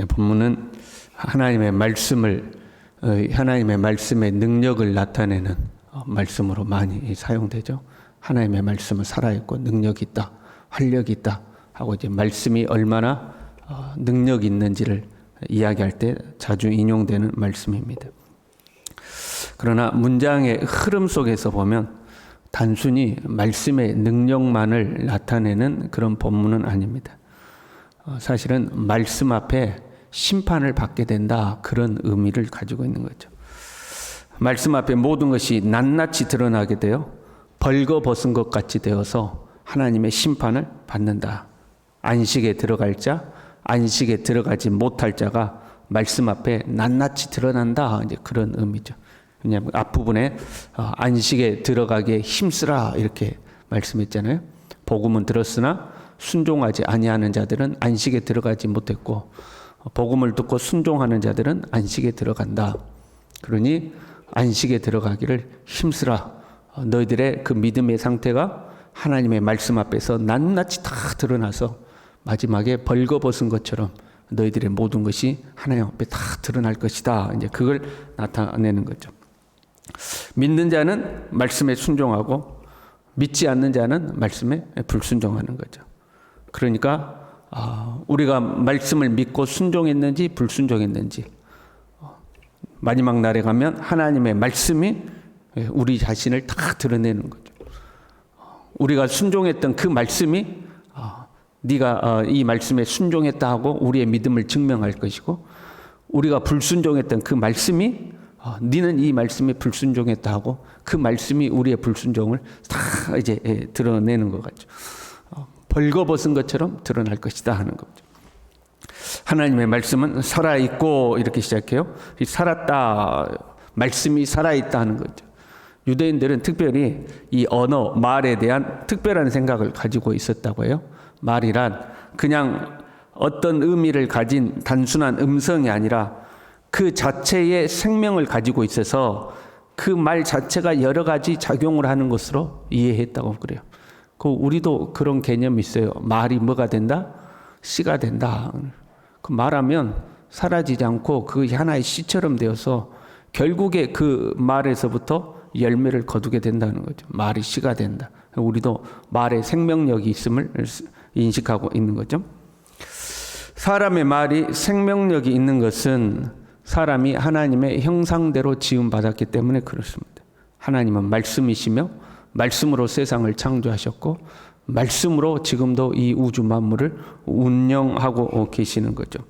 본문은 하나님의 말씀의 능력을 나타내는 말씀으로 많이 사용되죠. 하나님의 말씀은 살아있고 능력이 있다, 활력이 있다 하고 이제 말씀이 얼마나 능력이 있는지를 이야기할 때 자주 인용되는 말씀입니다. 그러나 문장의 흐름 속에서 보면 단순히 말씀의 능력만을 나타내는 그런 본문은 아닙니다. 사실은 말씀 앞에 심판을 받게 된다, 그런 의미를 가지고 있는 거죠. 말씀 앞에 모든 것이 낱낱이 드러나게 되어 벌거벗은 것 같이 되어서 하나님의 심판을 받는다. 안식에 들어갈 자, 안식에 들어가지 못할 자가 말씀 앞에 낱낱이 드러난다, 이제 그런 의미죠. 왜냐하면 앞부분에 안식에 들어가기에 힘쓰라 이렇게 말씀했잖아요. 복음은 들었으나 순종하지 아니하는 자들은 안식에 들어가지 못했고, 복음을 듣고 순종하는 자들은 안식에 들어간다. 그러니 안식에 들어가기를 힘쓰라. 너희들의 그 믿음의 상태가 하나님의 말씀 앞에서 낱낱이 다 드러나서 마지막에 벌거벗은 것처럼 너희들의 모든 것이 하나님 앞에 다 드러날 것이다. 이제 그걸 나타내는 거죠. 믿는 자는 말씀에 순종하고 믿지 않는 자는 말씀에 불순종하는 거죠. 그러니까 우리가 말씀을 믿고 순종했는지 불순종했는지, 마지막 날에 가면 하나님의 말씀이 우리 자신을 다 드러내는 거죠. 우리가 순종했던 그 말씀이 네가 이 말씀에 순종했다 하고 우리의 믿음을 증명할 것이고, 우리가 불순종했던 그 말씀이 너는 이 말씀에 불순종했다 하고 그 말씀이 우리의 불순종을 다 이제 드러내는 것 같죠. 벌거벗은 것처럼 드러날 것이다 하는 거죠. 하나님의 말씀은 살아있고 이렇게 시작해요. 살았다, 말씀이 살아있다 하는 거죠. 유대인들은 특별히 이 언어, 말에 대한 특별한 생각을 가지고 있었다고 해요. 말이란 그냥 어떤 의미를 가진 단순한 음성이 아니라 그 자체의 생명을 가지고 있어서 그 말 자체가 여러 가지 작용을 하는 것으로 이해했다고 그래요. 우리도 그런 개념이 있어요. 말이 뭐가 된다? 씨가 된다. 그 말하면 사라지지 않고 그 하나의 씨처럼 되어서 결국에 그 말에서부터 열매를 거두게 된다는 거죠. 말이 씨가 된다. 우리도 말에 생명력이 있음을 인식하고 있는 거죠. 사람의 말이 생명력이 있는 것은 사람이 하나님의 형상대로 지음받았기 때문에 그렇습니다. 하나님은 말씀이시며 말씀으로 세상을 창조하셨고 말씀으로 지금도 이 우주 만물을 운영하고 계시는 거죠.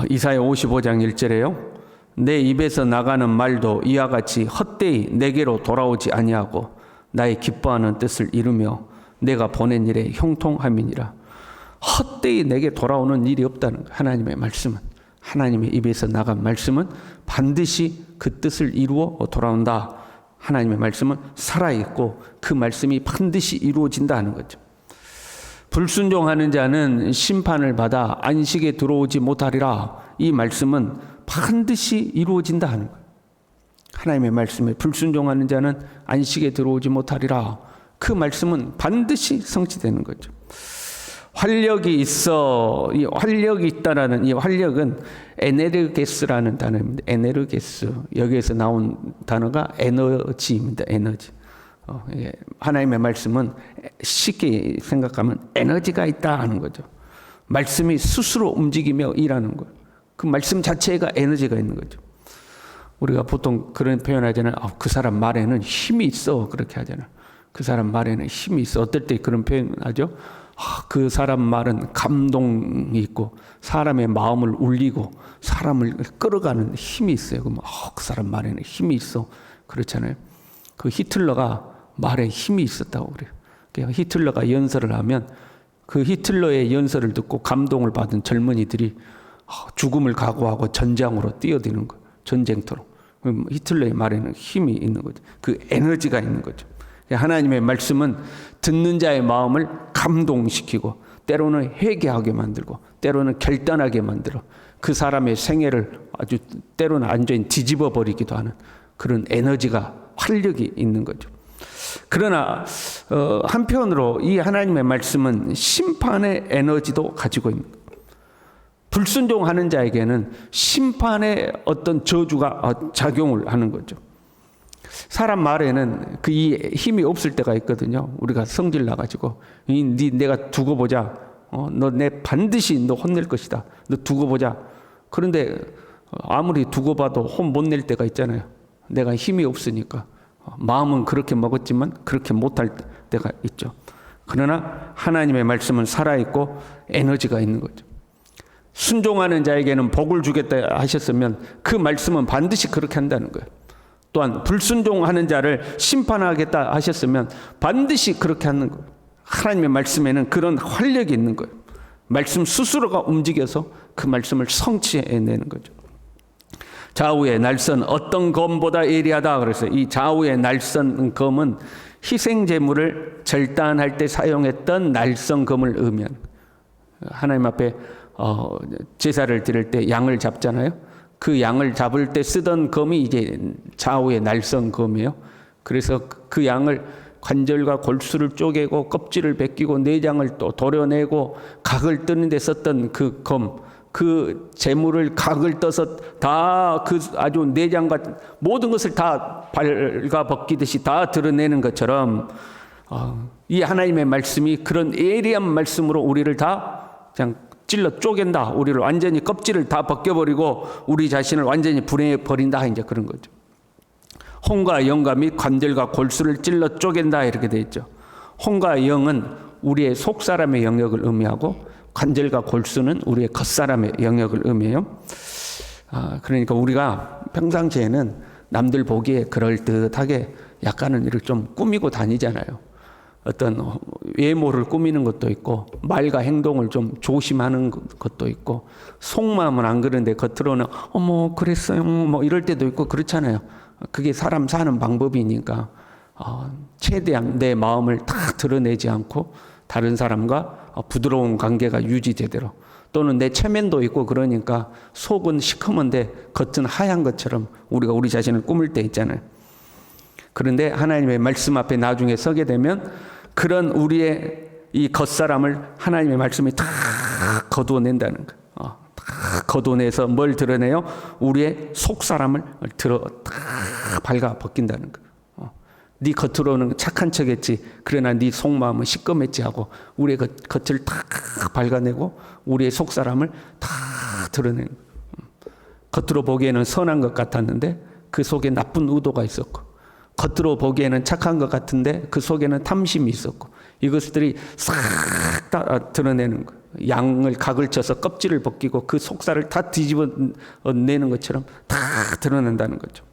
이사야 55장 1절에요. 내 입에서 나가는 말도 이와 같이 헛되이 내게로 돌아오지 아니하고 나의 기뻐하는 뜻을 이루며 내가 보낸 일에 형통함이니라. 헛되이 내게 돌아오는 일이 없다는 거예요. 하나님의 말씀은, 하나님의 입에서 나간 말씀은 반드시 그 뜻을 이루어 돌아온다. 하나님의 말씀은 살아있고 그 말씀이 반드시 이루어진다는 거죠. 불순종하는 자는 심판을 받아 안식에 들어오지 못하리라. 이 말씀은 반드시 이루어진다 하는 거예요. 하나님의 말씀에 불순종하는 자는 안식에 들어오지 못하리라. 그 말씀은 반드시 성취되는 거죠. 활력이 있어. 이 활력이 있다라는 이 활력은 에네르게스라는 단어입니다. 에네르게스. 여기에서 나온 단어가 에너지입니다. 에너지. 하나님의 말씀은 쉽게 생각하면 에너지가 있다 하는 거죠. 말씀이 스스로 움직이며 일하는 거예요. 그 말씀 자체가 에너지가 있는 거죠. 우리가 보통 그런 표현하잖아요. 그 사람 말에는 힘이 있어. 그렇게 하잖아요. 그 사람 말에는 힘이 있어. 어떨 때 그런 표현하죠? 그 사람 말은 감동이 있고 사람의 마음을 울리고 사람을 끌어가는 힘이 있어요. 그럼 그 사람 말에는 힘이 있어. 그렇잖아요. 그 히틀러가 말에 힘이 있었다고 그래요. 그러니까 히틀러가 연설을 하면 그 히틀러의 연설을 듣고 감동을 받은 젊은이들이 죽음을 각오하고 전장으로 뛰어드는 거예요. 전쟁터로. 히틀러의 말에는 힘이 있는 거죠. 그 에너지가 있는 거죠. 하나님의 말씀은 듣는 자의 마음을 감동시키고 때로는 회개하게 만들고 때로는 결단하게 만들어 그 사람의 생애를 아주 때로는 완전히 뒤집어 버리기도 하는 그런 에너지가, 활력이 있는 거죠. 그러나 한편으로 이 하나님의 말씀은 심판의 에너지도 가지고 있는 거예요. 불순종하는 자에게는 심판의 어떤 저주가 작용을 하는 거죠. 사람 말에는 그 힘이 없을 때가 있거든요. 우리가 성질 나가지고 내가 두고 보자. 너 내 반드시 너 혼낼 것이다. 너 두고 보자. 그런데 아무리 두고 봐도 혼 못 낼 때가 있잖아요. 내가 힘이 없으니까. 마음은 그렇게 먹었지만 그렇게 못할 때가 있죠. 그러나 하나님의 말씀은 살아있고 에너지가 있는 거죠. 순종하는 자에게는 복을 주겠다 하셨으면 그 말씀은 반드시 그렇게 한다는 거예요. 또한 불순종하는 자를 심판하겠다 하셨으면 반드시 그렇게 하는 거예요. 하나님의 말씀에는 그런 활력이 있는 거예요. 말씀 스스로가 움직여서 그 말씀을 성취해내는 거죠. 좌우의 날선 어떤 검보다 예리하다 그랬어요. 이 좌우의 날선 검은 희생제물을 절단할 때 사용했던 날선 검을 의미한, 하나님 앞에 제사를 드릴 때 양을 잡잖아요. 그 양을 잡을 때 쓰던 검이 이제 좌우의 날선 검이에요. 그래서 그 양을 관절과 골수를 쪼개고 껍질을 벗기고 내장을 또 도려내고 각을 뜨는 데 썼던 그 검, 그 재물을 각을 떠서 다 그 아주 내장과 모든 것을 다 발가 벗기듯이 다 드러내는 것처럼 이 하나님의 말씀이 그런 예리한 말씀으로 우리를 다 그냥 찔러 쪼갠다. 우리를 완전히 껍질을 다 벗겨버리고 우리 자신을 완전히 분해버린다. 이제 그런 거죠. 혼과 영과 및 관절과 골수를 찔러 쪼갠다 이렇게 되어 있죠. 혼과 영은 우리의 속사람의 영역을 의미하고 관절과 골수는 우리의 겉사람의 영역을 의미해요. 그러니까 우리가 평상시에는 남들 보기에 그럴듯하게 약간은 이렇게 좀 꾸미고 다니잖아요. 어떤 외모를 꾸미는 것도 있고 말과 행동을 좀 조심하는 것도 있고 속마음은 안 그런데 겉으로는 어머 그랬어요 뭐 이럴 때도 있고 그렇잖아요. 그게 사람 사는 방법이니까 최대한 내 마음을 다 드러내지 않고 다른 사람과 부드러운 관계가 유지되도록, 또는 내 체면도 있고 그러니까 속은 시커먼데 겉은 하얀 것처럼 우리가 우리 자신을 꾸밀 때 있잖아요. 그런데 하나님의 말씀 앞에 나중에 서게 되면 그런 우리의 이 겉사람을 하나님의 말씀이 다 거두어낸다는 거예요. 다 거두어내서 뭘 드러내요? 우리의 속사람을 다 발가 벗긴다는 거예요. 네 겉으로는 착한 척했지 그러나 네 속마음은 시꺼맸지 하고 우리의 겉을 다 발가내고 우리의 속사람을 다 드러내는 거예요. 겉으로 보기에는 선한 것 같았는데 그 속에 나쁜 의도가 있었고, 겉으로 보기에는 착한 것 같은데 그 속에는 탐심이 있었고, 이것들이 싹 다 드러내는 거예요. 양을 각을 쳐서 껍질을 벗기고 그 속살을 다 뒤집어내는 것처럼 다 드러낸다는 거죠.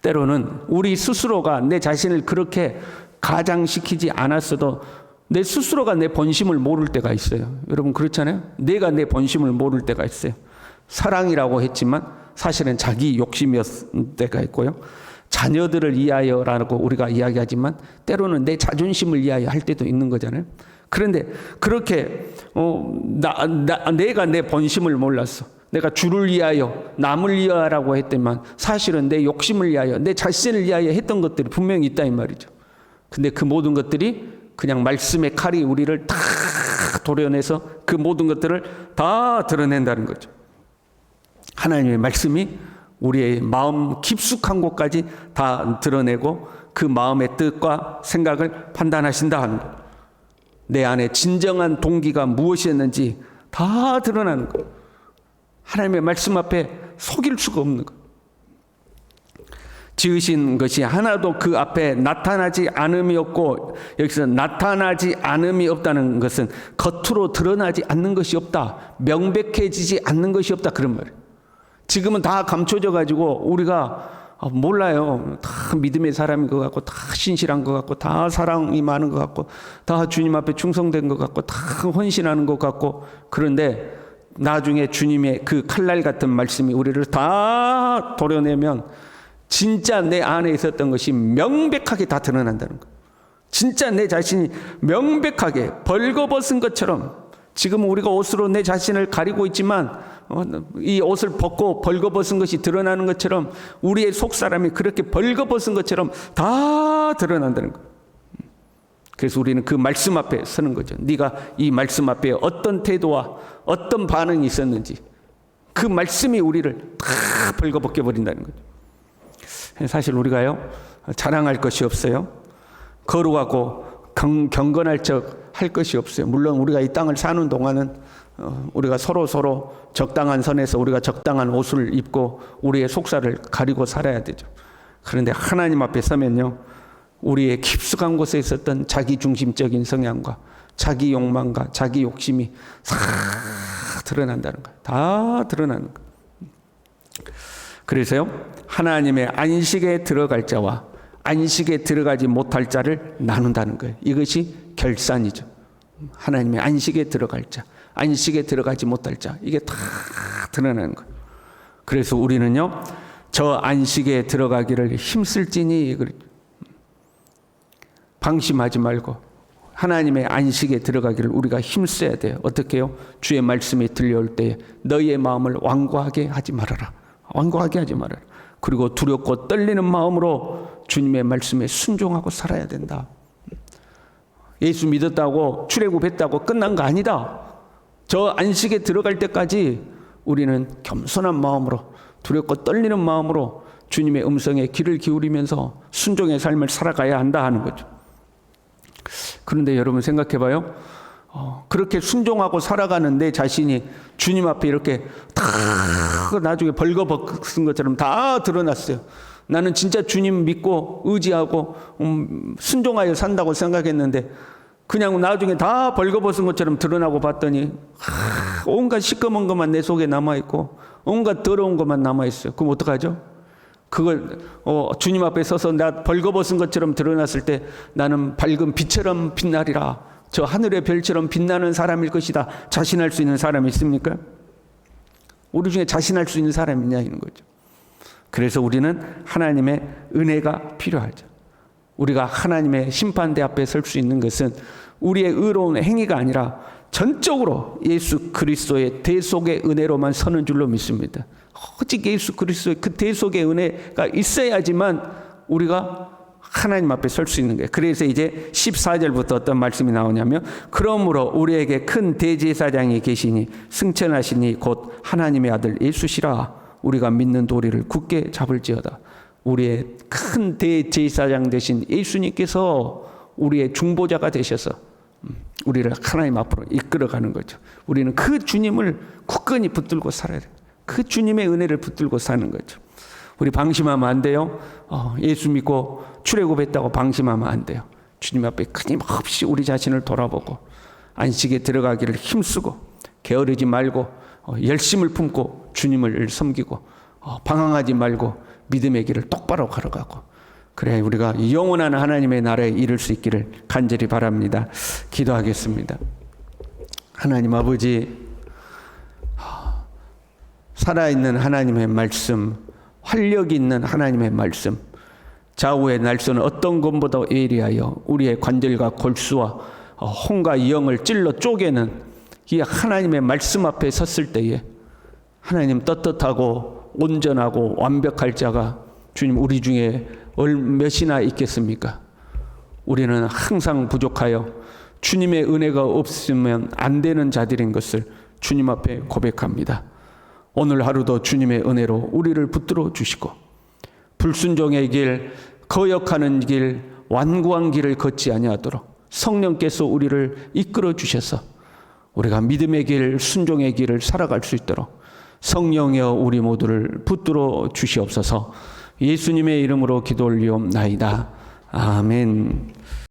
때로는 우리 스스로가 내 자신을 그렇게 가장시키지 않았어도 내 스스로가 내 본심을 모를 때가 있어요. 여러분 그렇잖아요. 내가 내 본심을 모를 때가 있어요. 사랑이라고 했지만 사실은 자기 욕심이었을 때가 있고요. 자녀들을 위하여라고 우리가 이야기하지만 때로는 내 자존심을 위하여 할 때도 있는 거잖아요. 그런데 그렇게 내가 내 본심을 몰랐어. 내가 주를 위하여 남을 위하여라고 했더만 사실은 내 욕심을 위하여 내 자신을 위하여 했던 것들이 분명히 있다 이 말이죠. 근데 그 모든 것들이 그냥 말씀의 칼이 우리를 다 도려내서 그 모든 것들을 다 드러낸다는 거죠. 하나님의 말씀이 우리의 마음 깊숙한 곳까지 다 드러내고 그 마음의 뜻과 생각을 판단하신다 하는 것. 내 안에 진정한 동기가 무엇이었는지 다 드러나는 것. 하나님의 말씀 앞에 속일 수가 없는 것. 지으신 것이 하나도 그 앞에 나타나지 않음이 없고, 여기서 나타나지 않음이 없다는 것은 겉으로 드러나지 않는 것이 없다, 명백해지지 않는 것이 없다 그런 말이에요. 지금은 다 감춰져 가지고 우리가 몰라요. 다 믿음의 사람인 것 같고 다 신실한 것 같고 다 사랑이 많은 것 같고 다 주님 앞에 충성된 것 같고 다 헌신하는 것 같고, 그런데 나중에 주님의 그 칼날 같은 말씀이 우리를 다 도려내면 진짜 내 안에 있었던 것이 명백하게 다 드러난다는 거예요. 진짜 내 자신이 명백하게 벌거벗은 것처럼, 지금 우리가 옷으로 내 자신을 가리고 있지만 이 옷을 벗고 벌거벗은 것이 드러나는 것처럼 우리의 속사람이 그렇게 벌거벗은 것처럼 다 드러난다는 거예요. 그래서 우리는 그 말씀 앞에 서는 거죠. 네가 이 말씀 앞에 어떤 태도와 어떤 반응이 있었는지 그 말씀이 우리를 다 벌거벗겨 버린다는 거죠. 사실 우리가요, 자랑할 것이 없어요. 거룩하고 경건할 척 할 것이 없어요. 물론 우리가 이 땅을 사는 동안은 우리가 서로 적당한 선에서 우리가 적당한 옷을 입고 우리의 속살을 가리고 살아야 되죠. 그런데 하나님 앞에 서면요, 우리의 깊숙한 곳에 있었던 자기 중심적인 성향과 자기 욕망과 자기 욕심이 다 드러난다는 거예요. 다 드러나는 거예요. 그래서요, 하나님의 안식에 들어갈 자와 안식에 들어가지 못할 자를 나눈다는 거예요. 이것이 결산이죠. 하나님의 안식에 들어갈 자, 안식에 들어가지 못할 자, 이게 다 드러나는 거예요. 그래서 우리는요, 저 안식에 들어가기를 힘쓸지니 방심하지 말고 하나님의 안식에 들어가기를 우리가 힘써야 돼요. 어떻게 해요? 주의 말씀이 들려올 때에 너희의 마음을 완고하게 하지 말아라. 완고하게 하지 말아라. 그리고 두렵고 떨리는 마음으로 주님의 말씀에 순종하고 살아야 된다. 예수 믿었다고 출애굽했다고 끝난 거 아니다. 저 안식에 들어갈 때까지 우리는 겸손한 마음으로 두렵고 떨리는 마음으로 주님의 음성에 귀를 기울이면서 순종의 삶을 살아가야 한다 하는 거죠. 그런데 여러분 생각해 봐요. 그렇게 순종하고 살아가는 내 자신이 주님 앞에 이렇게 다 나중에 벌거벗은 것처럼 다 드러났어요. 나는 진짜 주님 믿고 의지하고 순종하여 산다고 생각했는데 그냥 나중에 다 벌거벗은 것처럼 드러나고 봤더니 온갖 시꺼먼 것만 내 속에 남아있고 온갖 더러운 것만 남아있어요. 그럼 어떡하죠? 그걸 주님 앞에 서서 나 벌거벗은 것처럼 드러났을 때 나는 밝은 빛처럼 빛나리라, 저 하늘의 별처럼 빛나는 사람일 것이다, 자신할 수 있는 사람이 있습니까? 우리 중에 자신할 수 있는 사람이 있냐 이런 거죠. 그래서 우리는 하나님의 은혜가 필요하죠. 우리가 하나님의 심판대 앞에 설 수 있는 것은 우리의 의로운 행위가 아니라 전적으로 예수 그리스도의 대속의 은혜로만 서는 줄로 믿습니다. 오직 예수 그리스도의 그 대속의 은혜가 있어야지만 우리가 하나님 앞에 설 수 있는 거예요. 그래서 이제 14절부터 어떤 말씀이 나오냐면, 그러므로 우리에게 큰 대제사장이 계시니 승천하시니 곧 하나님의 아들 예수시라. 우리가 믿는 도리를 굳게 잡을지어다. 우리의 큰 대제사장 되신 예수님께서 우리의 중보자가 되셔서 우리를 하나님 앞으로 이끌어가는 거죠. 우리는 그 주님을 굳건히 붙들고 살아야 돼요. 그 주님의 은혜를 붙들고 사는 거죠. 우리 방심하면 안 돼요. 예수 믿고 출애굽했다고 방심하면 안 돼요. 주님 앞에 끊임없이 우리 자신을 돌아보고 안식에 들어가기를 힘쓰고 게으르지 말고 열심을 품고 주님을 섬기고 방황하지 말고 믿음의 길을 똑바로 걸어가고, 그래야 우리가 영원한 하나님의 나라에 이를 수 있기를 간절히 바랍니다. 기도하겠습니다. 하나님 아버지, 살아있는 하나님의 말씀, 활력 있는 하나님의 말씀, 좌우의 날선은 어떤 것보다 예리하여 우리의 관절과 골수와 혼과 영을 찔러 쪼개는 이 하나님의 말씀 앞에 섰을 때에 하나님 떳떳하고 온전하고 완벽할 자가 주님 우리 중에 몇이나 있겠습니까? 우리는 항상 부족하여 주님의 은혜가 없으면 안 되는 자들인 것을 주님 앞에 고백합니다. 오늘 하루도 주님의 은혜로 우리를 붙들어 주시고 불순종의 길, 거역하는 길, 완고한 길을 걷지 아니하도록 성령께서 우리를 이끌어 주셔서 우리가 믿음의 길, 순종의 길을 살아갈 수 있도록 성령여 우리 모두를 붙들어 주시옵소서. 예수님의 이름으로 기도 올리옵나이다. 아멘.